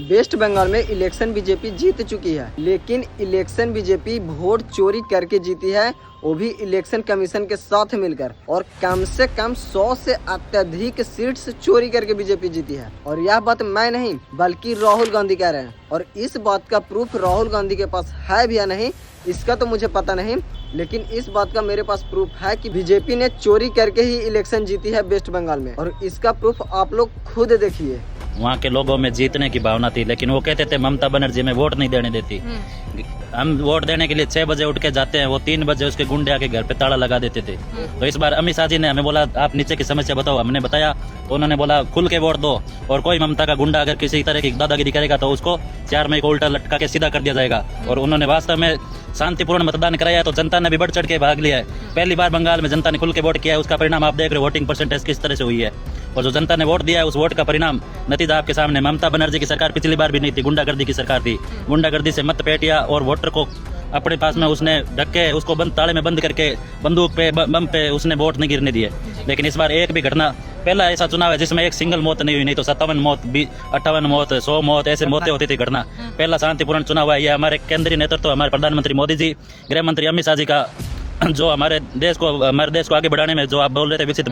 Waste Bengal में election BJP जीत चुकी है, लेकिन इलेक्शन बीजेपी वोट चोरी करके जीती है, वो भी इलेक्शन कमीशन के साथ मिलकर। और कम से कम 100 से अत्यधिक सीट्स चोरी करके बीजेपी जीती है। और यह बात मैं नहीं बल्कि राहुल गांधी कह रहे हैं। और इस बात का प्रूफ राहुल गांधी के पास है भी या नहीं इसका तो मुझे पता नहीं, लेकिन इस बात का मेरे पास प्रूफ है कि बीजेपी ने चोरी करके ही इलेक्शन जीती है वेस्ट बंगाल में। और इसका प्रूफ आप लोग खुद देखिए। वहाँ के लोगों में जीतने की भावना थी, लेकिन वो कहते थे ममता बनर्जी में वोट नहीं देने देती। हम वोट देने के लिए 6 बजे उठ के जाते हैं, वो 3 बजे उसके गुंडे आके घर पे ताला लगा देते थे। तो इस बार अमित शाह जी ने हमें बोला आप नीचे की समस्या बताओ, हमने बताया तो उन्होंने बोला खुल के वोट दो, और कोई ममता का गुंडा अगर किसी तरह की दादागिरी करेगा तो उसको 4 मई को उल्टा लटका के सीधा कर दिया जाएगा। और उन्होंने वास्तव में शांतिपूर्ण मतदान कराया, तो जनता ने भी बढ़ चढ़ के भाग लिया है। पहली बार बंगाल में जनता ने खुल के वोट किया है, उसका परिणाम आप देख रहे हो वोटिंग परसेंटेज किस तरह से हुई है। और जो जनता ने वोट दिया है उस वोट का परिणाम नतीजा आपके सामने। ममता बनर्जी की सरकार पिछली बार भी नहीं थी, गुंडागर्दी की सरकार थी। गुंडागर्दी से मत पेटिया और वोटर को अपने पास में उसने ढक के उसको ताले में बंद करके बंदूक पे बम पे उसने वोट नहीं गिरने दिए। लेकिन इस बार एक भी घटना, पहला ऐसा चुनाव है जिसमें एक सिंगल मौत नहीं हुई, नहीं तो 57 मौत 58 मौत 100 मौत ऐसे मौतें होती थी घटना। पहला शांतिपूर्ण चुनाव है। यह हमारे केंद्रीय नेतृत्व हमारे प्रधानमंत्री मोदी जी, गृह मंत्री अमित शाह जी का जो हमारे देश को आगे बढ़ाने में जो आप बोल रहे थे विकसित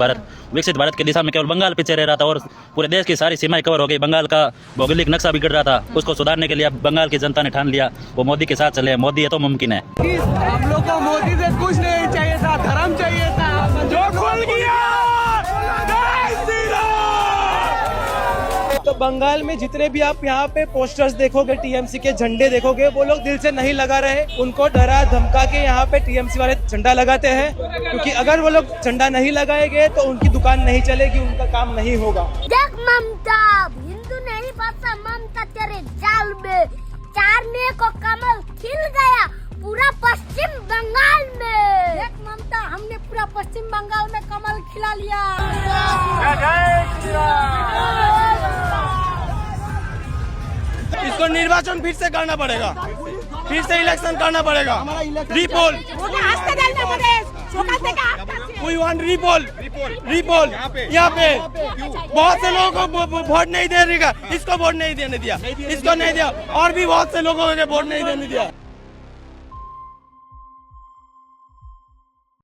भारत की दिशा में केवल बंगाल पीछे रह रहा था और पूरे देश की सारी सीमाएं कवर हो गई। बंगाल का भौगोलिक नक्शा बिगड़ रहा था, उसको सुधारने के लिए अब बंगाल की जनता ने ठान लिया वो मोदी के साथ चले। मोदी है तो मुमकिन है। हम लोग को मोदी से कुछ नहीं चाहिए था, धर्म चाहिए था जो खुल गया। तो बंगाल में जितने भी आप यहाँ पे पोस्टर्स देखोगे, टीएमसी के झंडे देखोगे, वो लोग दिल से नहीं लगा रहे। उनको डरा धमका के यहाँ पे टीएमसी वाले झंडा लगाते हैं, क्योंकि अगर वो लोग झंडा नहीं लगाएंगे तो उनकी दुकान नहीं चलेगी, उनका काम नहीं होगा। देख ममता, हिंदू नहीं फंसा ममता तेरे जाल में, चारने को कमल खिल गया पूरा पश्चिम बंगाल में। देख ममता, हमने पूरा पश्चिम बंगाल में कमल खिला लिया। इसको निर्वाचन फिर से करना पड़ेगा, फिर से इलेक्शन करना पड़ेगा। रिपोल We want रिपोल यहाँ पे बहुत से लोगों को वोट नहीं देने का, इसको वोट नहीं देने दिया, इसको नहीं दिया, और भी बहुत से लोगों को वोट नहीं देने दिया।